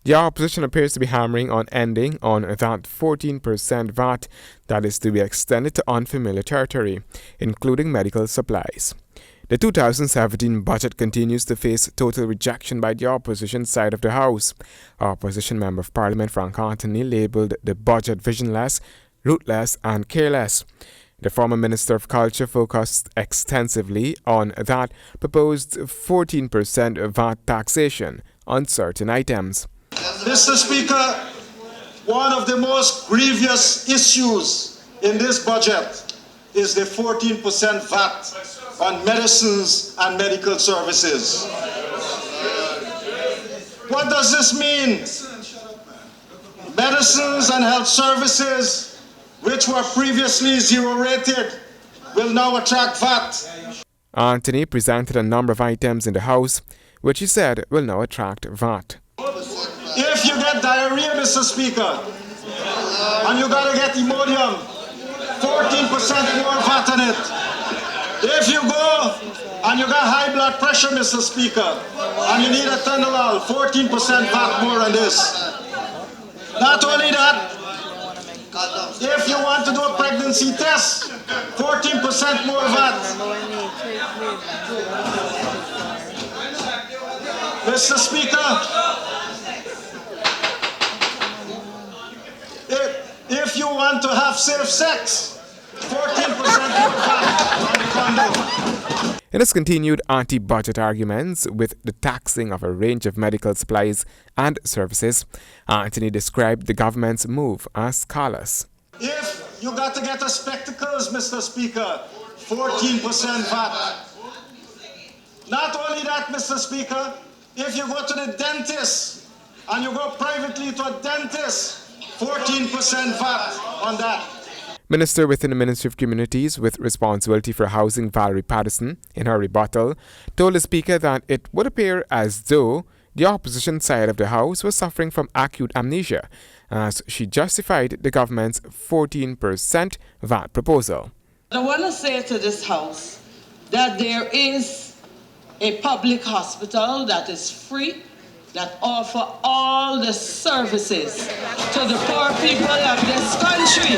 The opposition appears to be hammering on ending on that 14% VAT that is to be extended to unfamiliar territory, including medical supplies. The 2017 budget continues to face total rejection by the opposition side of the House. Opposition Member of Parliament Frank Anthony labelled the budget visionless, rootless and careless. The former Minister of Culture focused extensively on that proposed 14% VAT taxation on certain items. Mr. Speaker, one of the most grievous issues in this budget is the 14% VAT on medicines and medical services. What does this mean? Medicines and health services, which were previously zero rated, will now attract VAT. Anthony presented a number of items in the House, which he said will now attract VAT. If you get diarrhea, Mr. Speaker, and you gotta get Imodium, 14% more VAT on it. If you go and you got high blood pressure, Mr. Speaker, and you need a Atenolol, 14% VAT more on this. Not only that, if you want to do a pregnancy test, 14% more VAT. Mr. Speaker, if you want to have safe sex, 14% more VAT on the condom. In his continued anti-budget arguments with the taxing of a range of medical supplies and services, Anthony described the government's move as callous. If you got to get the spectacles, Mr. Speaker, 14% VAT. Not only that, Mr. Speaker, if you go to the dentist and you go privately to a dentist, 14% VAT on that. Minister within the Ministry of Communities with responsibility for housing, Valerie Patterson, in her rebuttal, told the Speaker that it would appear as though the opposition side of the House was suffering from acute amnesia, as she justified the government's 14% VAT proposal. I want to say to this House that there is a public hospital that is free, that offer all the services to the poor people of this country.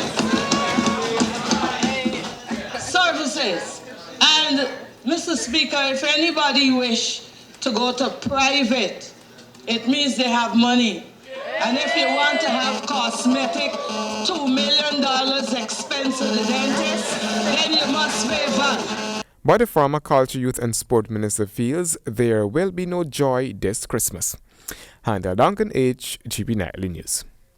Services. And Mr. Speaker, if anybody wish to go to private, it means they have money. And if you want to have cosmetic, $2 million expense at the dentist, then you must pay VAT. But the former Culture, Youth and Sport Minister feels there will be no joy this Christmas. Handel Duncan, HGB Nightly News.